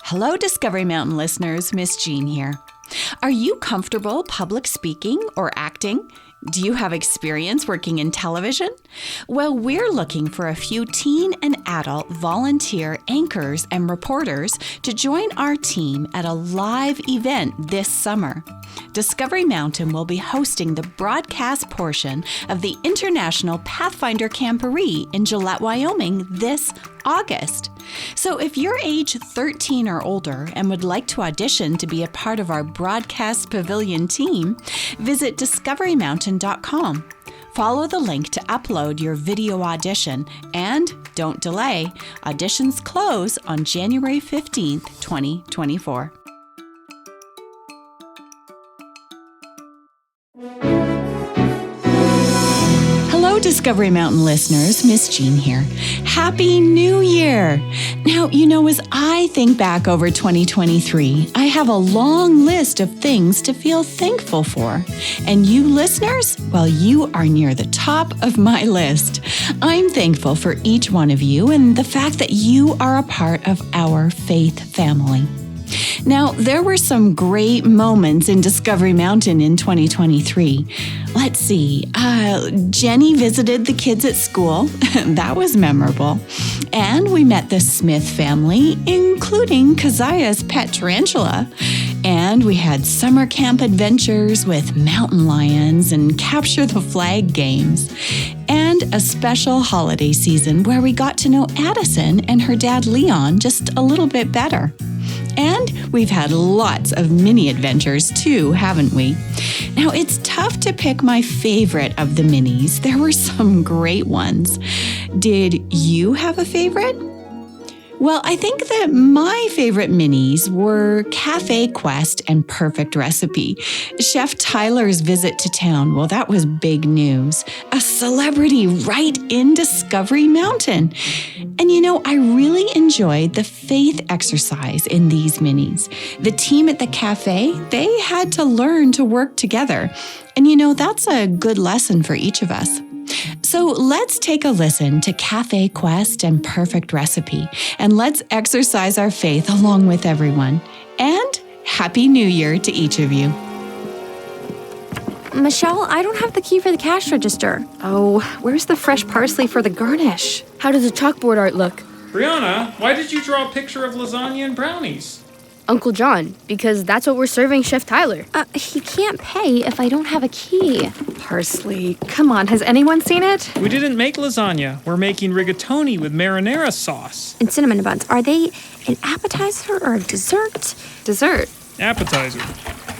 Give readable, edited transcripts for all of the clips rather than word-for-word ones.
Hello, Discovery Mountain listeners. Miss Jean here. Are you comfortable public speaking or acting? Do you have experience working in television? Well, we're looking for a few teen and adult volunteer anchors and reporters to join our team at a live event this summer. Discovery Mountain will be hosting the broadcast portion of the International Pathfinder Camporee in Gillette, Wyoming this August. So if you're age 13 or older and would like to audition to be a part of our broadcast pavilion team, visit discoverymountain.com. Follow the link to upload your video audition and don't delay. Auditions close on January 15th, 2024. Hello, Discovery Mountain listeners. Miss Jean here. Happy New Year! Now, as I think back over 2023, I have a long list of things to feel thankful for. And you listeners, well, you are near the top of my list. I'm thankful for each one of you and the fact that you are a part of our faith family. Now, there were some great moments in Discovery Mountain in 2023. Let's see. Jenny visited the kids at school. That was memorable. And we met the Smith family, including Keziah's pet tarantula. And we had summer camp adventures with mountain lions and capture the flag games. And a special holiday season where we got to know Addison and her dad Leon just a little bit better. And we've had lots of mini adventures too, haven't we? Now, it's tough to pick my favorite of the minis. There were some great ones. Did you have a favorite? Well, I think that my favorite minis were Cafe Quest and Perfect Recipe. Chef Tyler's visit to town, well, that was big news. A celebrity right in Discovery Mountain. And I really enjoyed the faith exercise in these minis. The team at the cafe, they had to learn to work together. And that's a good lesson for each of us. So let's take a listen to Cafe Quest and Perfect Recipe, and let's exercise our faith along with everyone. And Happy New Year to each of you. Michelle, I don't have the key for the cash register. Oh, where's the fresh parsley for the garnish? How does the chalkboard art look? Brianna, why did you draw a picture of lasagna and brownies? Uncle John, because that's what we're serving Chef Tyler. He can't pay if I don't have a key. Parsley. Come on, has anyone seen it? We didn't make lasagna. We're making rigatoni with marinara sauce. And cinnamon buns. Are they an appetizer or a dessert? Dessert. Appetizer.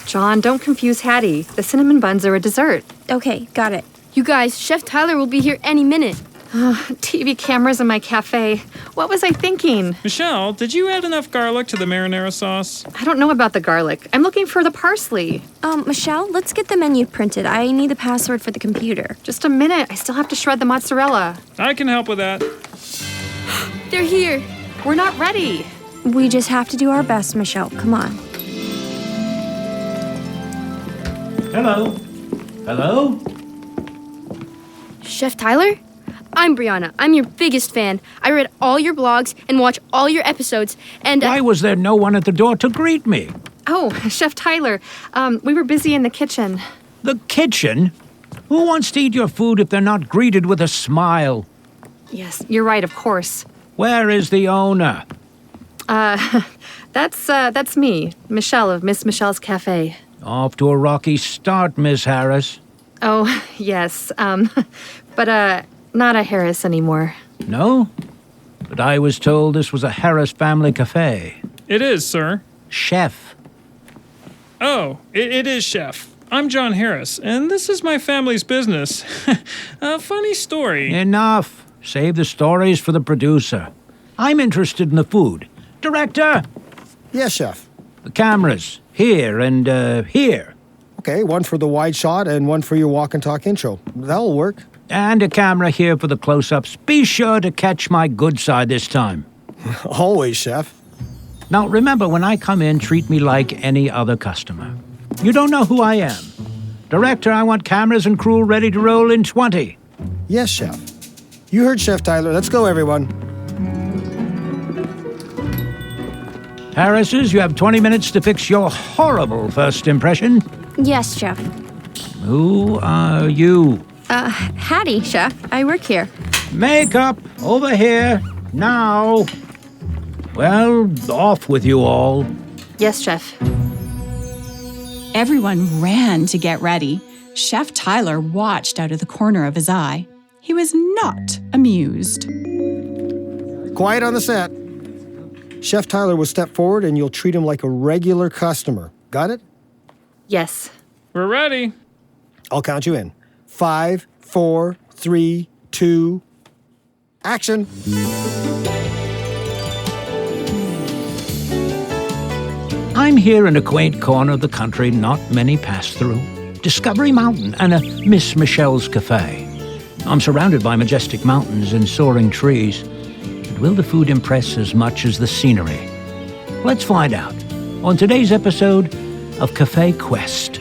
John, don't confuse Hattie. The cinnamon buns are a dessert. Okay, got it. You guys, Chef Tyler will be here any minute. TV cameras in my cafe. What was I thinking? Michelle, did you add enough garlic to the marinara sauce? I don't know about the garlic. I'm looking for the parsley. Michelle, let's get the menu printed. I need the password for the computer. Just a minute. I still have to shred the mozzarella. I can help with that. They're here. We're not ready. We just have to do our best, Michelle. Come on. Hello? Hello? Chef Tyler? I'm Brianna. I'm your biggest fan. I read all your blogs and watch all your episodes, and... Why was there no one at the door to greet me? Oh, Chef Tyler. We were busy in the kitchen. The kitchen? Who wants to eat your food if they're not greeted with a smile? Yes, you're right, of course. Where is the owner? That's me, Michelle of Miss Michelle's Cafe. Off to a rocky start, Miss Harris. Oh, yes, but not a Harris anymore. No? But I was told this was a Harris family cafe. It is, sir. Chef. Oh, it is, Chef. I'm John Harris, and this is my family's business. A funny story. Enough. Save the stories for the producer. I'm interested in the food. Director! Yes, Chef. The cameras. Here and here. Okay, one for the wide shot and one for your walk and talk intro. That'll work. And a camera here for the close-ups. Be sure to catch my good side this time. Always, Chef. Now, remember, when I come in, treat me like any other customer. You don't know who I am. Director, I want cameras and crew ready to roll in 20. Yes, Chef. You heard Chef Tyler. Let's go, everyone. Harris's, you have 20 minutes to fix your horrible first impression. Yes, Chef. Who are you? Hattie, Chef. I work here. Makeup, over here, now. Well, off with you all. Yes, Chef. Everyone ran to get ready. Chef Tyler watched out of the corner of his eye. He was not amused. Quiet on the set. Chef Tyler will step forward and you'll treat him like a regular customer. Got it? Yes. We're ready. I'll count you in. 5, 4, 3, 2, action. I'm here in a quaint corner of the country not many pass through. Discovery Mountain and a Miss Michelle's Cafe. I'm surrounded by majestic mountains and soaring trees. But will the food impress as much as the scenery? Let's find out on today's episode of Cafe Quest.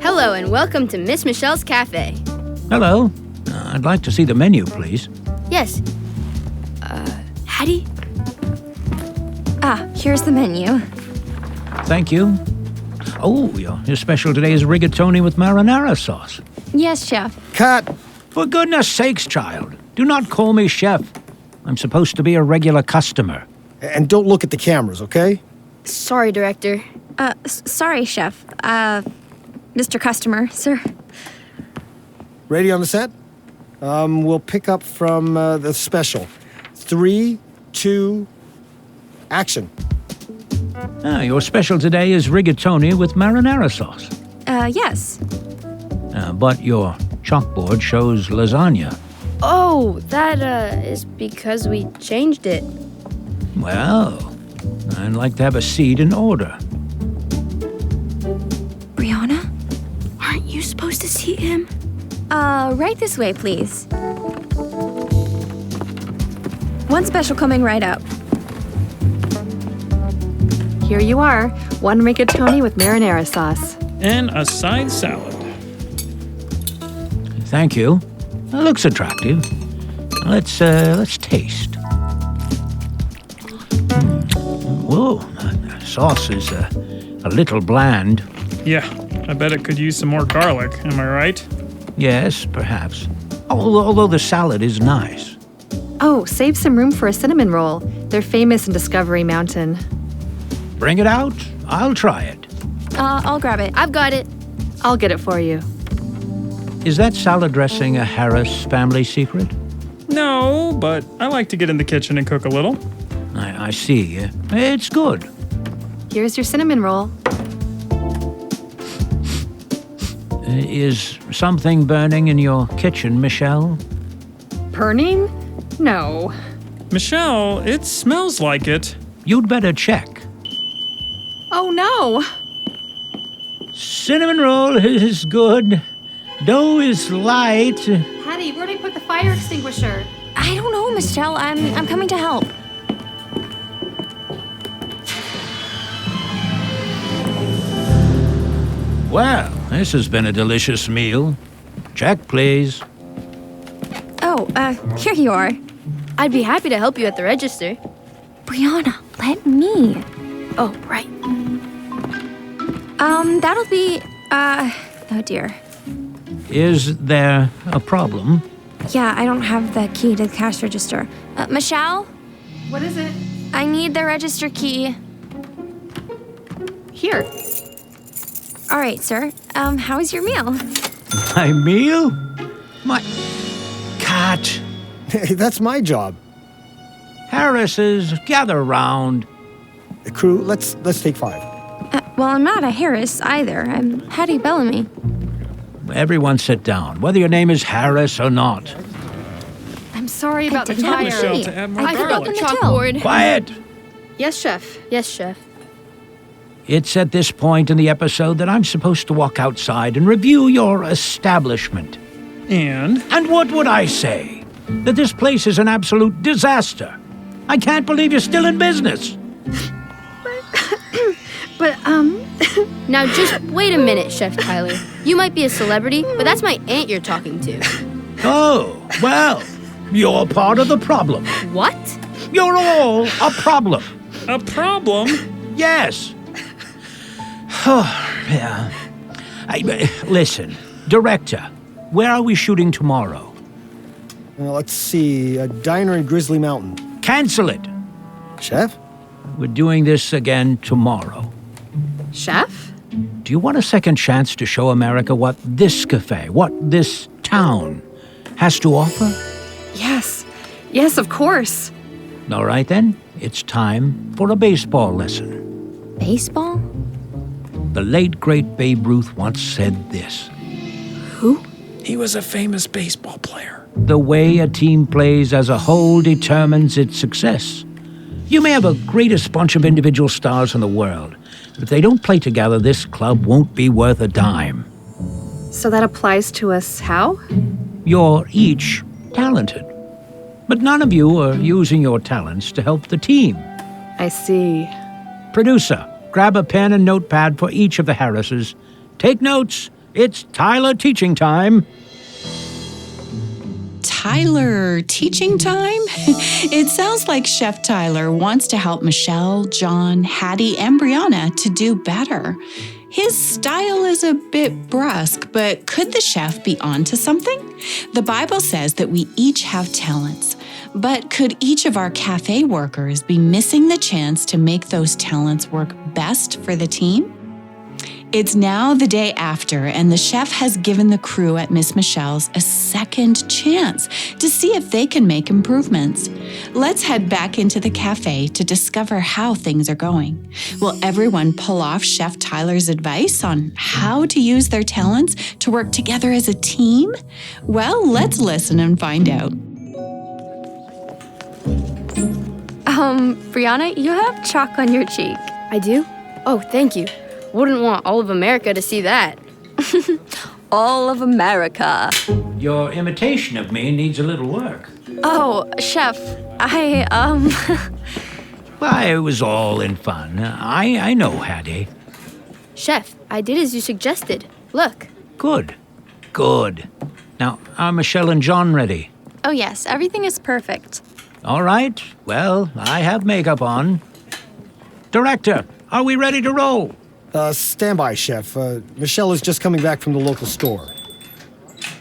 Hello and welcome to Miss Michelle's Cafe. Hello. I'd like to see the menu, please. Yes. Hattie? Here's the menu. Thank you. Oh, your special today is rigatoni with marinara sauce. Yes, Chef. Cut. For goodness sakes, child, do not call me chef. I'm supposed to be a regular customer. And don't look at the cameras, okay? Sorry, Director. Sorry, Chef. Mr. Customer, sir. Ready on the set? We'll pick up from the special. 3, 2, action. Your special today is rigatoni with marinara sauce. Yes. But your chalkboard shows lasagna. Oh, that is because we changed it. Well, I'd like to have a seat in order. Brianna? Aren't you supposed to see him? Right this way, please. One special coming right up. Here you are. 1 rigatoni with marinara sauce. And a side salad. Thank you. That looks attractive. Let's taste. Whoa, the sauce is a little bland. Yeah, I bet it could use some more garlic, am I right? Yes, perhaps. Although the salad is nice. Oh, save some room for a cinnamon roll. They're famous in Discovery Mountain. Bring it out. I'll try it. I'll grab it. I've got it. I'll get it for you. Is that salad dressing a Harris family secret? No, but I like to get in the kitchen and cook a little. I see. It's good. Here's your cinnamon roll. Is something burning in your kitchen, Michelle? Burning? No. Michelle, it smells like it. You'd better check. Oh, no. Cinnamon roll is good. Dough is light. Hattie, where'd I put the fire extinguisher? I don't know, Michelle. I'm coming to help. Well, this has been a delicious meal. Check, please. Oh, here you are. I'd be happy to help you at the register. Brianna, let me. Oh, right. That'll be, oh dear. Is there a problem? Yeah, I don't have the key to the cash register. Michelle, What is it? I need the register key. Here. All right, sir. How was your meal? My meal? My cat. Hey, that's my job. Harris's, gather round. Crew, let's take 5. Well, I'm not a Harris either. I'm Hattie Bellamy. Everyone sit down, whether your name is Harris or not. I'm sorry about the didn't have fire. a Michelle, to add more I I forgot the forgot the till. chalkboard. Quiet! Yes, Chef. Yes, Chef. It's at this point in the episode that I'm supposed to walk outside and review your establishment. And And what would I say? That this place is an absolute disaster. I can't believe you're still in business. But, Now just wait a minute, Chef Tyler. You might be a celebrity, but that's my aunt you're talking to. Oh, well, you're part of the problem. What? You're all a problem. A problem? Yes. Yeah. Listen, director, where are we shooting tomorrow? Let's see, a diner in Grizzly Mountain. Cancel it. Chef? We're doing this again tomorrow. Chef? Do you want a second chance to show America what this cafe, what this town has to offer? Yes. Yes, of course. All right then, it's time for a baseball lesson. Baseball? The late, great Babe Ruth once said this: Who? He was a famous baseball player. the way a team plays as a whole determines its success. You may have the greatest bunch of individual stars in the world, but if they don't play together, this club won't be worth a dime. So that applies to us how? You're each talented, but none of you are using your talents to help the team. I see. Producer, grab a pen and notepad for each of the Harrises. Take notes. It's Tyler teaching time. Tyler teaching time? It sounds like Chef Tyler wants to help Michelle, John, Hattie, and Brianna to do better. His style is a bit brusque, but could the chef be onto something? The Bible says that we each have talents, but could each of our cafe workers be missing the chance to make those talents work best for the team? It's now the day after, and the chef has given the crew at Miss Michelle's a second chance to see if they can make improvements. Let's head back into the cafe to discover how things are going. Will everyone pull off Chef Tyler's advice on how to use their talents to work together as a team? Well, let's listen and find out. Brianna, you have chalk on your cheek. I do? Oh, thank you. Wouldn't want all of America to see that. All of America. Your imitation of me needs a little work. Oh, Chef, Why, it was all in fun. I know, Hattie. Chef, I did as you suggested. Look. Good. Good. Now, are Michelle and John ready? Oh yes, everything is perfect. All right. Well, I have makeup on. Director, are we ready to roll? Stand by, Chef. Michelle is just coming back from the local store.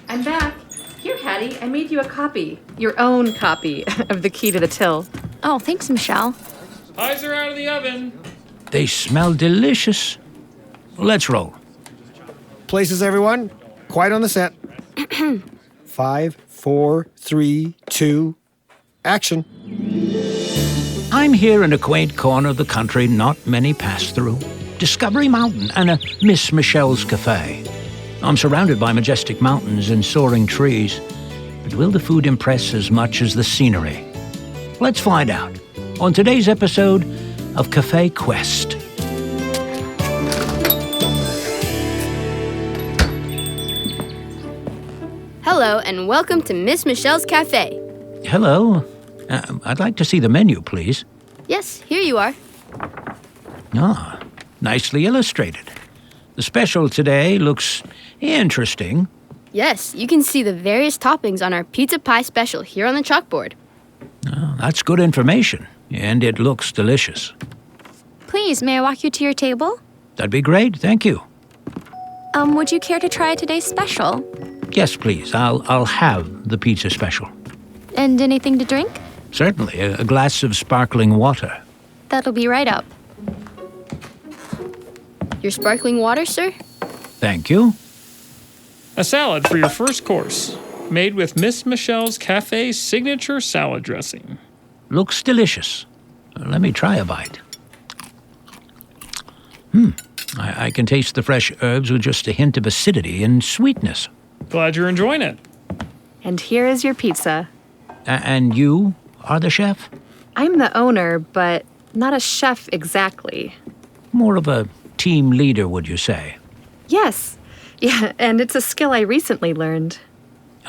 I'm back. Here, Hattie, I made you a copy. Your own copy of The Key to the Till. Oh, thanks, Michelle. Pies are out of the oven. They smell delicious. Let's roll. Places, everyone. Quiet on the set. 5, 4, 3, 2, action. I'm here in a quaint corner of the country not many pass through. Discovery Mountain and a Miss Michelle's Cafe. I'm surrounded by majestic mountains and soaring trees. But will the food impress as much as the scenery? Let's find out on today's episode of Cafe Quest. Hello, and welcome to Miss Michelle's Cafe. Hello. I'd like to see the menu, please. Yes, here you are. Ah, nicely illustrated. The special today looks interesting. Yes, you can see the various toppings on our pizza pie special here on the chalkboard. Oh, that's good information, and it looks delicious. Please, may I walk you to your table? That'd be great, thank you. Would you care to try today's special? Yes, please. I'll have the pizza special. And anything to drink? Certainly, a glass of sparkling water. That'll be right up. Your sparkling water, sir? Thank you. A salad for your first course, made with Miss Michelle's Cafe signature salad dressing. Looks delicious. Let me try a bite. I can taste the fresh herbs with just a hint of acidity and sweetness. Glad you're enjoying it. And here is your pizza. And you are the chef? I'm the owner, but not a chef exactly. More of a team leader, would you say? Yes. Yeah, and it's a skill I recently learned.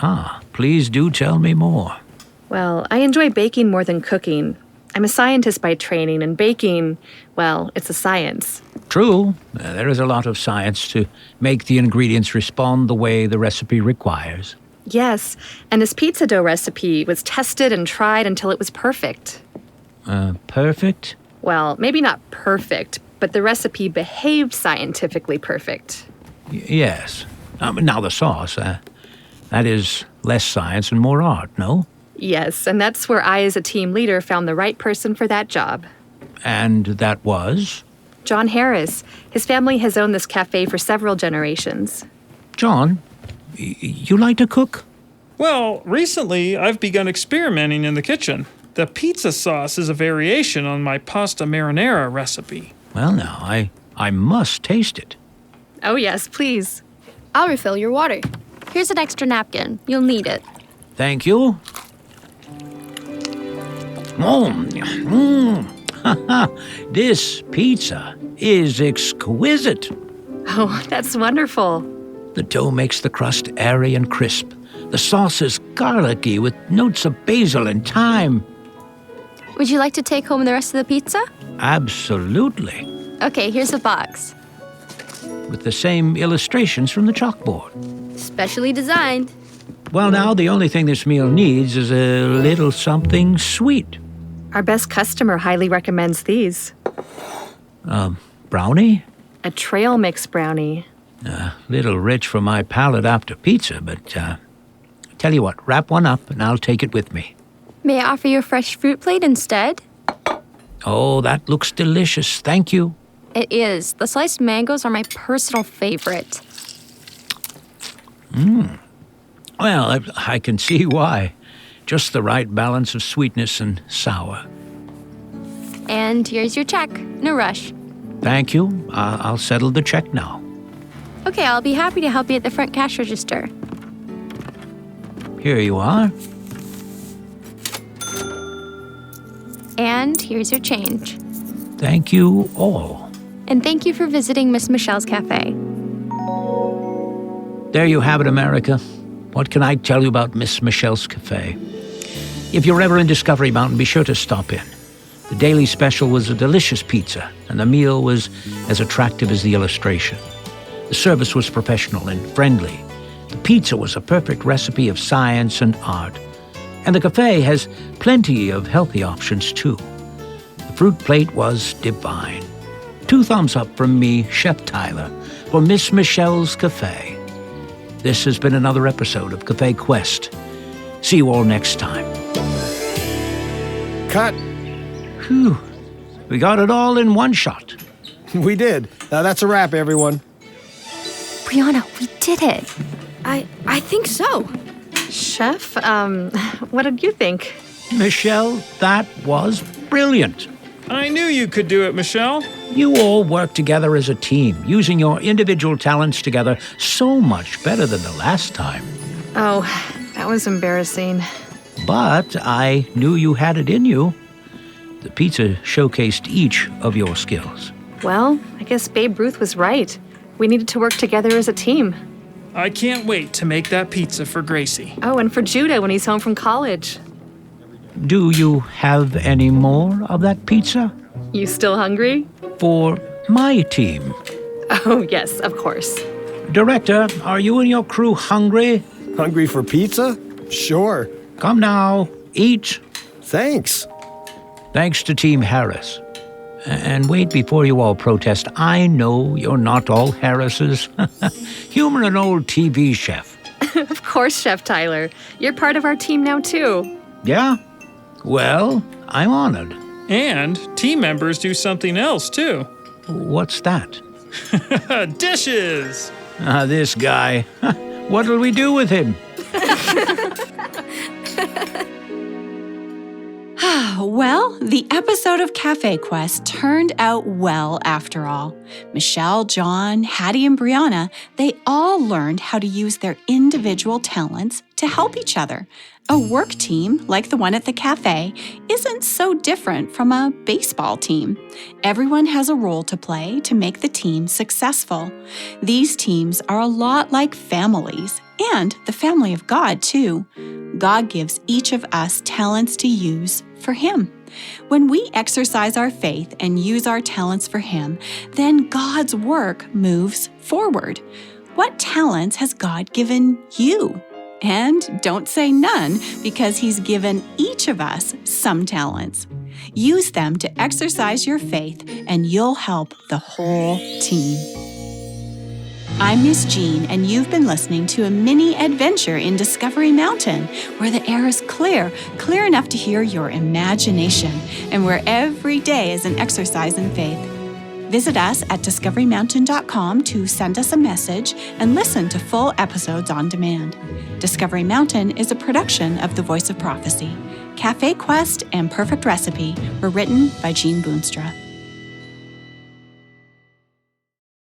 Ah, please do tell me more. Well, I enjoy baking more than cooking. I'm a scientist by training, and baking, well, it's a science. True, there is a lot of science to make the ingredients respond the way the recipe requires. Yes, and this pizza dough recipe was tested and tried until it was perfect. Perfect? Well, maybe not perfect, but the recipe behaved scientifically perfect. Yes. Now the sauce, that is less science and more art, no? Yes, and that's where I, as a team leader, found the right person for that job. And that was? John Harris. His family has owned this cafe for several generations. John, you like to cook? Well, recently I've begun experimenting in the kitchen. The pizza sauce is a variation on my pasta marinara recipe. Well, now, I must taste it. Oh, yes, please. I'll refill your water. Here's an extra napkin. You'll need it. Thank you. This pizza is exquisite. Oh, that's wonderful. The dough makes the crust airy and crisp. The sauce is garlicky with notes of basil and thyme. Would you like to take home the rest of the pizza? Absolutely. Okay, here's a box. With the same illustrations from the chalkboard. Specially designed. Well, now, the only thing this meal needs is a little something sweet. Our best customer highly recommends these. Brownie? A trail mix brownie. A little rich for my palate after pizza, but tell you what, wrap one up and I'll take it with me. May I offer you a fresh fruit plate instead? Oh, that looks delicious. Thank you. It is. The sliced mangoes are my personal favorite. Well, I can see why. Just the right balance of sweetness and sour. And here's your check. No rush. Thank you. I'll settle the check now. Okay, I'll be happy to help you at the front cash register. Here you are. And here's your change. Thank you all. And thank you for visiting Miss Michelle's Cafe. There you have it, America. What can I tell you about Miss Michelle's Cafe? If you're ever in Discovery Mountain, be sure to stop in. The daily special was a delicious pizza, and the meal was as attractive as the illustration. The service was professional and friendly. The pizza was a perfect recipe of science and art. And the cafe has plenty of healthy options, too. The fruit plate was divine. 2 thumbs up from me, Chef Tyler, for Miss Michelle's Cafe. This has been another episode of Cafe Quest. See you all next time. Cut. Whew. We got it all in one shot. We did. Now that's a wrap, everyone. Brianna, we did it. I think so. Chef, what did you think? Michelle, that was brilliant. I knew you could do it, Michelle. You all worked together as a team, using your individual talents together so much better than the last time. Oh, that was embarrassing. But I knew you had it in you. The pizza showcased each of your skills. Well, I guess Babe Ruth was right. We needed to work together as a team. I can't wait to make that pizza for Gracie. Oh, and for Judah when he's home from college. Do you have any more of that pizza? You still hungry? For my team. Oh, yes, of course. Director, are you and your crew hungry? Hungry for pizza? Sure. Come now, eat. Thanks. Thanks to Team Harris. And wait before you all protest. I know you're not all Harrises. Humor an old TV chef. Of course, Chef Tyler. You're part of our team now, too. Yeah? Well, I'm honored. And team members do something else, too. What's that? Dishes! This guy. What'll we do with him? Well, the episode of Cafe Quest turned out well after all. Michelle, John, Hattie, and Brianna, they all learned how to use their individual talents to help each other. A work team, like the one at the cafe, isn't so different from a baseball team. Everyone has a role to play to make the team successful. These teams are a lot like families, and the family of God, too. God gives each of us talents to use for Him. When we exercise our faith and use our talents for Him, then God's work moves forward. What talents has God given you? And don't say none, because He's given each of us some talents. Use them to exercise your faith, and you'll help the whole team. I'm Miss Jean, and you've been listening to a mini adventure in Discovery Mountain, where the air is clear enough to hear your imagination, and where every day is an exercise in faith. Visit us at discoverymountain.com to send us a message and listen to full episodes on demand. Discovery Mountain is a production of The Voice of Prophecy. Cafe Quest and Perfect Recipe were written by Jean Boonstra.